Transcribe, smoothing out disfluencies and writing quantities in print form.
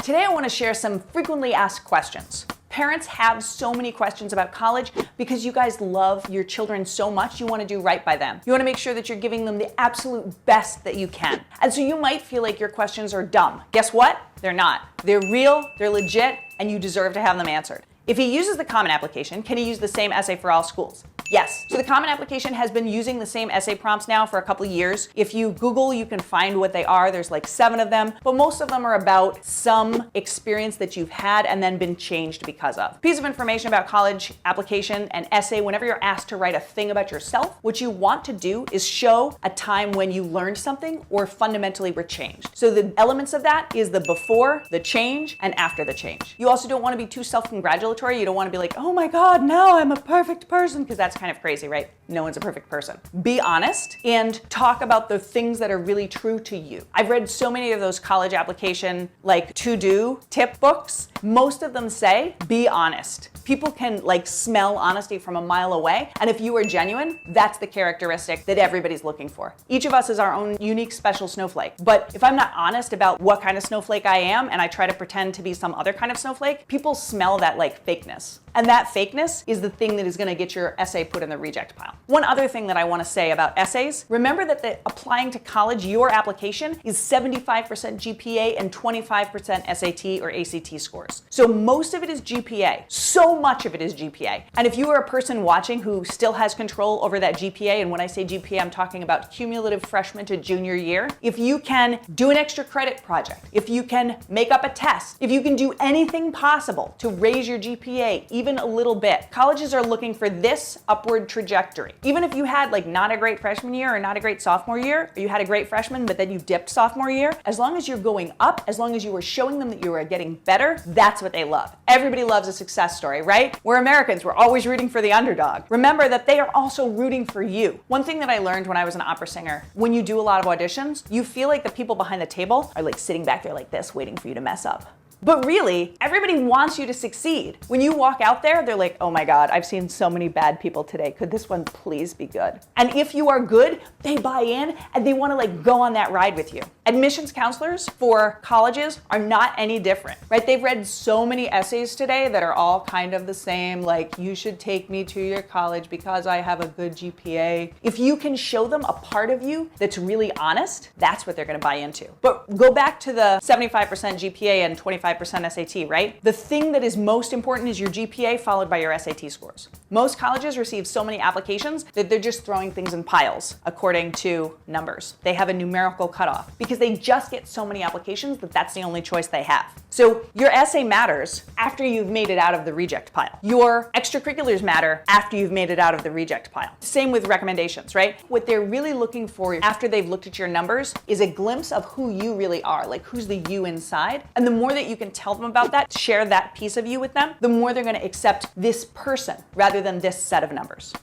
Today I want to share some frequently asked questions. Parents have so many questions about college because you guys love your children so much. You want to do right by them. You want to make sure that you're giving them the absolute best that you can. And so you might feel like your questions are dumb. Guess what? They're not. They're real, they're legit, and you deserve to have them answered. If he uses the Common Application, can he use the same essay for all schools? Yes. So the Common Application has been using the same essay prompts now for a couple of years. If you Google, you can find what they are. There's like 7 of them, but most of them are about some experience that you've had and then been changed because of. Piece of information about college application and essay, whenever you're asked to write a thing about yourself, what you want to do is show a time when you learned something or fundamentally were changed. So the elements of that is the before, the change, and after the change. You also don't want to be too self-congratulatory. You don't want to be like, oh my God, now I'm a perfect person, because that's kind of crazy, right? No one's a perfect person. Be honest and talk about the things that are really true to you. I've read so many of those college application like to-do tip books. Most of them say, be honest. People can like smell honesty from a mile away. And if you are genuine, that's the characteristic that everybody's looking for. Each of us is our own unique special snowflake. But if I'm not honest about what kind of snowflake I am and I try to pretend to be some other kind of snowflake, people smell that like fakeness. And that fakeness is the thing that is going to get your essay put in the reject pile. One other thing that I want to say about essays, remember that applying to college, your application is 75% GPA and 25% SAT or ACT scores. So most of it is GPA. So much of it is GPA. And if you are a person watching who still has control over that GPA, and when I say GPA, I'm talking about cumulative freshman to junior year, if you can do an extra credit project, if you can make up a test, if you can do anything possible to raise your GPA even a little bit, colleges are looking for this upward trajectory. Even if you had like not a great freshman year or not a great sophomore year, or you had a great freshman but then you dipped sophomore year, as long as you're going up, as long as you are showing them that you are getting better, that's what they love. Everybody loves a success story, right? We're Americans, we're always rooting for the underdog. Remember that they are also rooting for you. One thing that I learned when I was an opera singer, when you do a lot of auditions, you feel like the people behind the table are like sitting back there like this, waiting for you to mess up. But really, everybody wants you to succeed. When you walk out there, they're like, oh my God, I've seen so many bad people today. Could this one please be good? And if you are good, they buy in and they want to like go on that ride with you. Admissions counselors for colleges are not any different, right? They've read so many essays today that are all kind of the same, like you should take me to your college because I have a good GPA. If you can show them a part of you that's really honest, that's what they're going to buy into. But go back to the 75% GPA and 25% SAT, right? The thing that is most important is your GPA followed by your SAT scores. Most colleges receive so many applications that they're just throwing things in piles according to numbers. They have a numerical cutoff because they just get so many applications that that's the only choice they have. So your essay matters after you've made it out of the reject pile. Your extracurriculars matter after you've made it out of the reject pile. Same with recommendations, right? What they're really looking for after they've looked at your numbers is a glimpse of who you really are, like who's the you inside. And the more that you can tell them about that, share that piece of you with them, the more they're going to accept this person rather than this set of numbers.